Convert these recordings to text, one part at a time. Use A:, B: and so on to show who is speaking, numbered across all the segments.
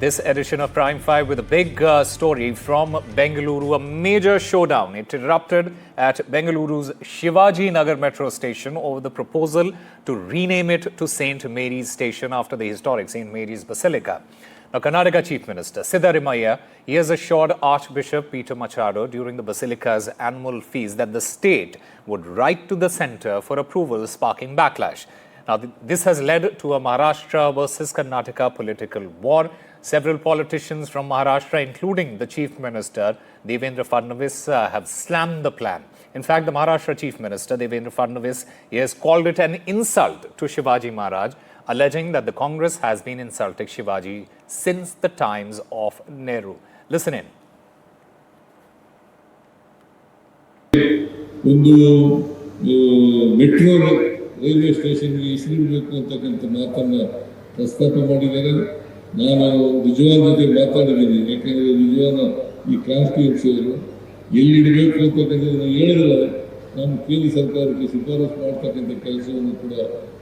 A: this edition of Prime 5 with a big story from Bengaluru. A major showdown. It erupted at Bengaluru's Shivajinagar metro station over the proposal to rename it to St. Mary's Station after the historic St. Mary's Basilica. Now, Karnataka Chief Minister Siddaramaiah, he has assured Archbishop Peter Machado during the Basilica's annual feast that the state would write to the centre for approval, sparking backlash. Now, this has led to a Maharashtra versus Karnataka political war. Several politicians from Maharashtra, including the Chief Minister Devendra Fadnavis, have slammed the plan. In fact, the Maharashtra Chief Minister Devendra Fadnavis has called it an insult to Shivaji Maharaj, alleging that the Congress has been insulting Shivaji since the times of Nehru. Listen in.
B: Railway ಸ್ಟೇಷನ್ಗೆ ಇಳಿಸಬೇಕು ಅಂತಕ್ಕಂಥ ಮಾತನ್ನು ಪ್ರಸ್ತಾಪ ಮಾಡಿದ್ದಾರೆ. ನಾನು ರಿಜ್ವಾನ್ ಜೊತೆ ಮಾತಾಡಿದ್ದೀನಿ. ಯಾಕೆಂದರೆ ರಿಜ್ವಾನ್ ಈ ಕಾನ್ಸ್ಟಿಟ್ಯೂನ್ಸಿಯವರು ಎಲ್ಲಿಡಬೇಕು ಅಂತಕ್ಕಂಥದ್ದನ್ನು ಹೇಳಿದ್ರೆ ನಾನು ಕೇಂದ್ರ ಸರ್ಕಾರಕ್ಕೆ ಶಿಫಾರಸು ಮಾಡ್ತಕ್ಕಂಥ ಕೆಲಸವನ್ನು ಕೂಡ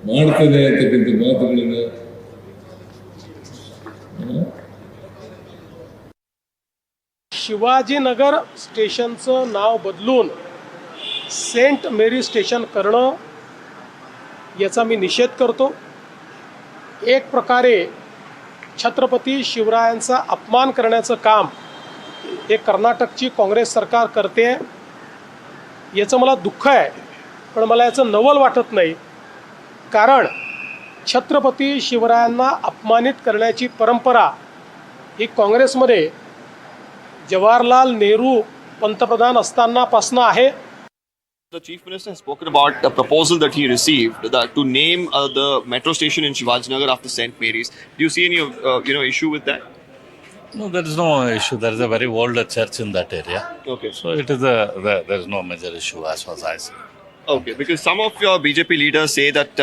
B: ಮಾಡ್ತೇನೆ ಅಂತಕ್ಕಂಥ ಮಾತುಗಳನ್ನು
C: शिवाजीनगर स्टेशनचं नाव बदलून सेंट मेरी स्टेशन करणं याचा मी निषेध करतो. एक प्रकारे छत्रपती शिवरायांचा अपमान करण्याचं काम हे कर्नाटकची काँग्रेस सरकार करते. याचं मला दुःख आहे, पण मला याचं नवल वाटत नाही. कारण छत्रपती शिवरायांना अपमानित करण्याची परंपरा ही काँग्रेसमध्ये जवाहरलाल नेहरू पंतप्रधान असतानापासून आहे.
D: The Chief Minister has spoken about a proposal that he received to name the metro station in Shivajinagar after St. Mary's. Do you see any issue with that?
E: No, there is no issue. There is a very old church in that area.
D: Okay.
E: So it is there is no major issue as far as I see.
D: Okay, because some of your BJP leaders say that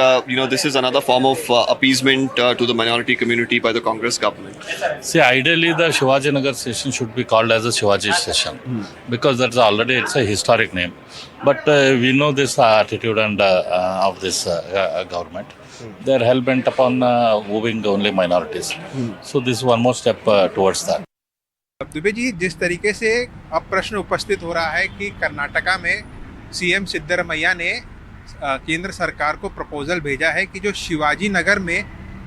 D: this is another form of appeasement to the minority community by the Congress government.
E: See, ideally the Shivajinagar station should be called as a Shivaji station because that's already it's a historic name. But we know this attitude and of this government. They are hell bent upon moving only minorities. So this is one more step towards that.
F: Dubey ji, जिस तरीके से अब प्रश्न उपस्थित हो रहा है कि कर्नाटका में सीएम सिद्धरमैया ने केंद्र सरकार को प्रपोजल भेजा है कि जो शिवाजी नगर में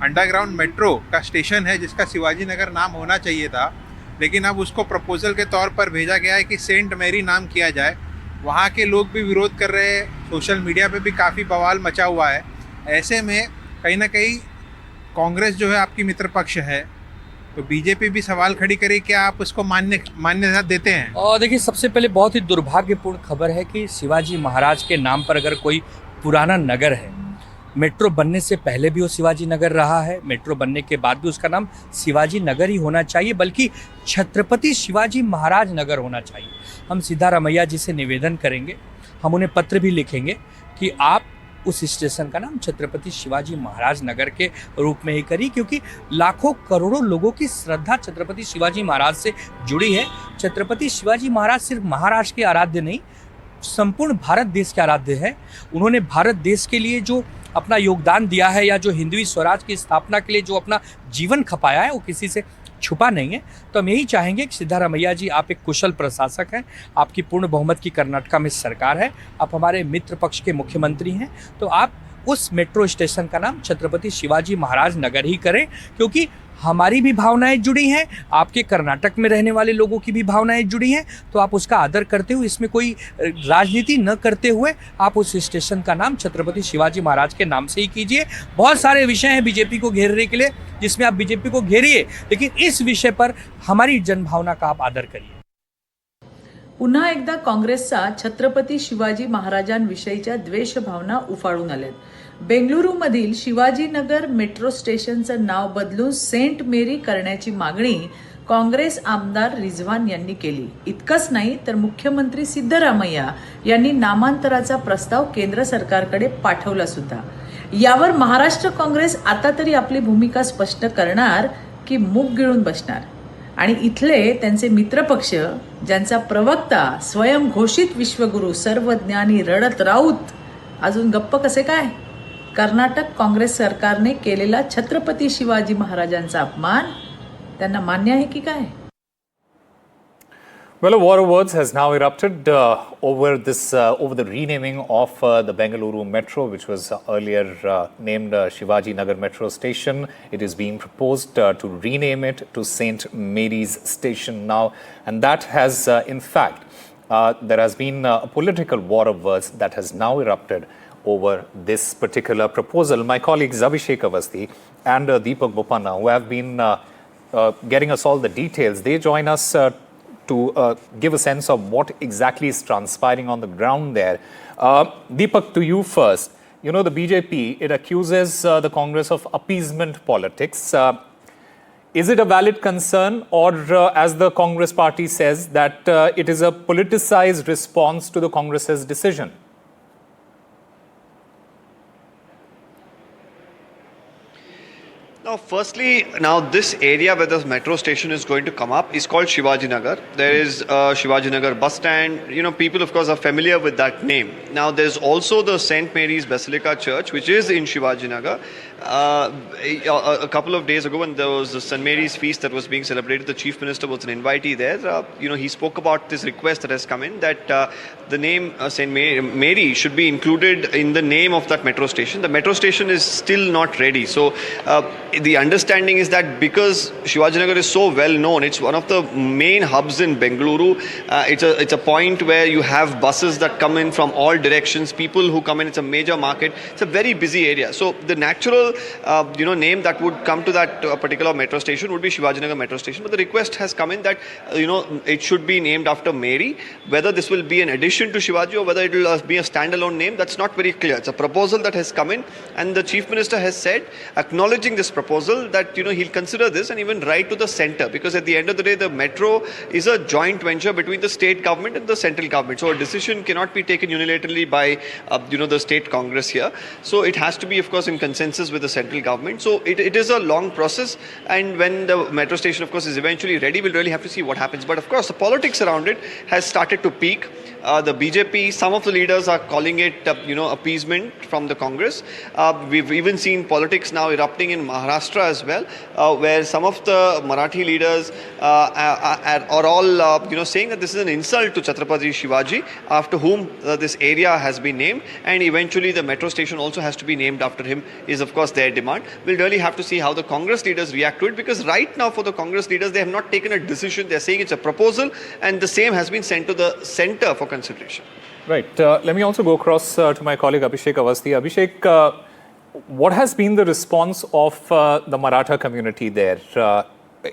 F: अंडरग्राउंड मेट्रो का स्टेशन है जिसका शिवाजी नगर नाम होना चाहिए था, लेकिन अब उसको प्रपोजल के तौर पर भेजा गया है कि सेंट मैरी नाम किया जाए. वहाँ के लोग भी विरोध कर रहे हैं. सोशल मीडिया पे भी काफ़ी बवाल मचा हुआ है. ऐसे में कहीं ना कहीं कांग्रेस जो है आपकी मित्र पक्ष है, तो बीजेपी भी सवाल खड़ी करे, क्या आप उसको मान्यता देते हैं?
G: और देखिए, सबसे पहले बहुत ही दुर्भाग्यपूर्ण खबर है कि शिवाजी महाराज के नाम पर अगर कोई पुराना नगर है, मेट्रो बनने से पहले भी वो शिवाजी नगर रहा है, मेट्रो बनने के बाद भी उसका नाम शिवाजी नगर ही होना चाहिए, बल्कि छत्रपति शिवाजी महाराज नगर होना चाहिए. हम सिद्धारमैया जी से निवेदन करेंगे, हम उन्हें पत्र भी लिखेंगे कि आप उस स्टेशन का नाम छत्रपति शिवाजी महाराज नगर के रूप में ही करी, क्योंकि लाखों करोड़ों लोगों की श्रद्धा छत्रपति शिवाजी महाराज से जुड़ी है. छत्रपति शिवाजी महाराज सिर्फ महाराष्ट्र के आराध्य नहीं, संपूर्ण भारत देश के आराध्य है. उन्होंने भारत देश के लिए जो अपना योगदान दिया है या जो हिंदवी स्वराज की स्थापना के लिए जो अपना जीवन खपाया है, वो किसी से छुपा नहीं है. तो हम यही चाहेंगे कि सिद्धारमैया जी, आप एक कुशल प्रशासक हैं, आपकी पूर्ण बहुमत की कर्नाटका में सरकार है, आप हमारे मित्र पक्ष के मुख्यमंत्री हैं, तो आप उस मेट्रो स्टेशन का नाम छत्रपति शिवाजी महाराज नगर ही करें, क्योंकि हमारी भी भावनाएं जुड़ी हैं, आपके कर्नाटक में रहने वाले लोगों की भी भावनाएं जुड़ी हैं. तो आप उसका आदर करते हुए, इसमें कोई राजनीति न करते हुए, आप उस स्टेशन का नाम छत्रपति शिवाजी महाराज के नाम से ही कीजिए. बहुत सारे विषय हैं बीजेपी को घेरने के लिए, जिसमें आप बीजेपी को घेरिए, लेकिन इस विषय पर हमारी जनभावना का आप आदर करिए.
H: पुन्हा एकदा काँग्रेसचा छत्रपती शिवाजी महाराजांविषयीच्या द्वेष भावना उफाळून आल्यात. बेंगळुरूमधील शिवाजीनगर मेट्रो स्टेशनचं नाव बदलून सेंट मेरी करण्याची मागणी काँग्रेस आमदार रिजवान यांनी केली. इतकंच नाही तर मुख्यमंत्री सिद्धरामैया यांनी नामांतराचा प्रस्ताव केंद्र सरकारकडे पाठवला सुद्धा. यावर महाराष्ट्र काँग्रेस आता तरी आपली भूमिका स्पष्ट करणार की मूग गिळून बसणार. आणि इथले त्यांचे मित्रपक्ष, ज्यांचा प्रवक्ता स्वयंघोषित विश्वगुरू सर्वज्ञानी रडत राऊत अजून गप्प कसे काय? कर्नाटक काँग्रेस सरकारने केलेला छत्रपती शिवाजी महाराजांचा अपमान त्यांना मान्य आहे की काय?
A: Well, a war of words has now erupted over the renaming of the Bengaluru Metro, which was earlier named Shivajinagar Metro Station. It is being proposed to rename it to St. Mary's Station now, and that has, in fact, there has been a political war of words that has now erupted over this particular proposal. My colleagues Abhishek Avasti and Deepak Bopanna, who have been getting us all the details, they join us to give a sense of what exactly is transpiring on the ground there. Deepak, to you first. You know, the BJP, it accuses the Congress of appeasement politics. Is it a valid concern, or as the Congress party says, that it is a politicized response to the Congress's decision?
D: Now, firstly, now this area where the metro station is going to come up is called Shivajinagar. There is Shivajinagar bus stand. You know, people, of course, are familiar with that name. Now, there's also the St. Mary's Basilica Church, which is in Shivajinagar. A couple of days ago, when there was the St. Mary's feast that was being celebrated, the Chief Minister was an invitee there. You know, he spoke about this request that has come in, that the name St. Mary should be included in the name of that metro station. The metro station is still not ready. So, the understanding is that because Shivajinagar is so well known, it's one of the main hubs in Bengaluru. It's a point where you have buses that come in from all directions, people who come in. It's a major market. It's a very busy area. So the natural name that would come to that particular metro station would be Shivajinagar Metro Station. But the request has come in that it should be named after Mary. Whether this will be an addition to Shivaji or whether it will be a standalone name, that's not very clear. It's a proposal that has come in, and the Chief Minister has said, acknowledging this proposal, that he'll consider this and even write to the centre, because at the end of the day, the metro is a joint venture between the state government and the central government. So a decision cannot be taken unilaterally by the state Congress here. So it has to be, of course, in consensus with the central government. So it is a long process, and when the metro station, of course, is eventually ready, we'll really have to see what happens. But of course, the politics around it has started to peak. The BJP, some of the leaders are calling it, appeasement from the Congress. We've even seen politics now erupting in Maharashtra as well, where some of the Marathi leaders are all, saying that this is an insult to Chhatrapati Shivaji, after whom this area has been named, and eventually the metro station also has to be named after him, is of course their demand. We'll really have to see how the Congress leaders react to it, because right now for the Congress leaders, they have not taken a decision. They're saying it's a proposal, and the same has been sent to the centre for consideration. Right.
A: Let me also go across to my colleague Abhishek Avasti. Abhishek, what has been the response of the Maratha community there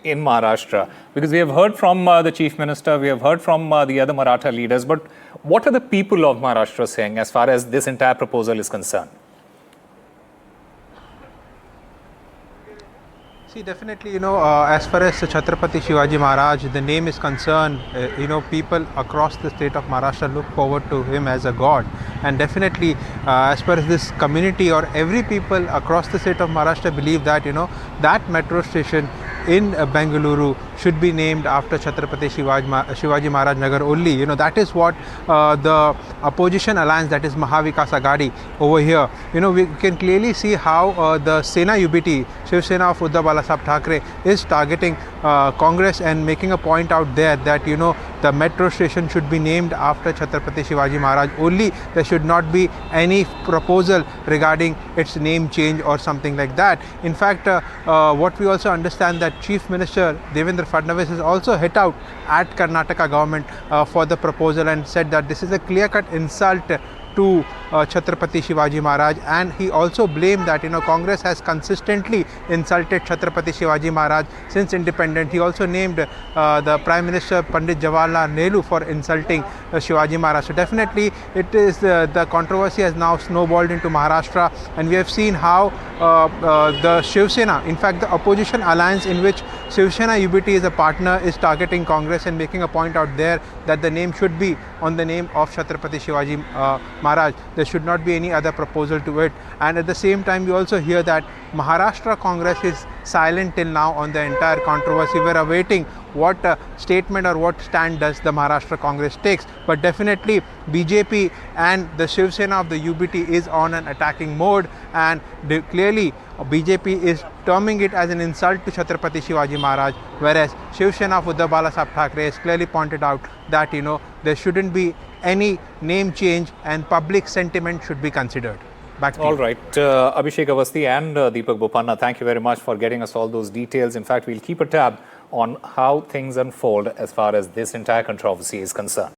A: in Maharashtra? Because we have heard from the Chief Minister, we have heard from the other Maratha leaders, but what are the people of Maharashtra saying as far as this entire proposal is concerned?
F: See, definitely, as far as Chhatrapati Shivaji Maharaj, the name is concerned, people across the state of Maharashtra look forward to him as a god. And definitely, as far as this community or every people across the state of Maharashtra believe that, that metro station in Bengaluru should be named after Chhatrapati Shivaji Maharaj Nagar only. That is what the opposition alliance, that is Mahavikas Aghadi over here, we can clearly see how the Sena UBT, Shiv Sena of Uddhav Balasaheb Thackeray, is targeting Congress and making a point out there that, the metro station should be named after Chhatrapati Shivaji Maharaj only. There should not be any proposal regarding its name change or something like that. In fact, what we also understand that Chief Minister Devendra Fadnavis has also hit out at Karnataka government for the proposal and said that this is a clear-cut insult to Chhatrapati Shivaji Maharaj, and he also blamed that Congress has consistently insulted Chhatrapati Shivaji Maharaj since independence. He also named the Prime Minister Pandit Jawaharlal Nehru for insulting Shivaji Maharaj. So definitely it is the controversy has now snowballed into Maharashtra, and we have seen how the Shiv Sena, in fact the opposition alliance in which Shiv Sena UBT is a partner, is targeting Congress and making a point out there that the name should be on the name of Chhatrapati Shivaji Maharaj. There should not be any other proposal to it. And at the same time, we also hear that Maharashtra Congress is silent till now on the entire controversy. We're awaiting what statement or what stand does the Maharashtra Congress takes. But definitely BJP and the Shiv Sena of the UBT is on an attacking mode, and clearly BJP is terming it as an insult to Chhatrapati Shivaji Maharaj, whereas Shiv Sena of Uddhav Balasaheb Thackeray has clearly pointed out that there shouldn't be any name change and public sentiment should be considered. Back to
A: All
F: you.
A: right. Abhishek Avasthi and Deepak Bopanna, thank you very much for getting us all those details. In fact, we'll keep a tab on how things unfold as far as this entire controversy is concerned.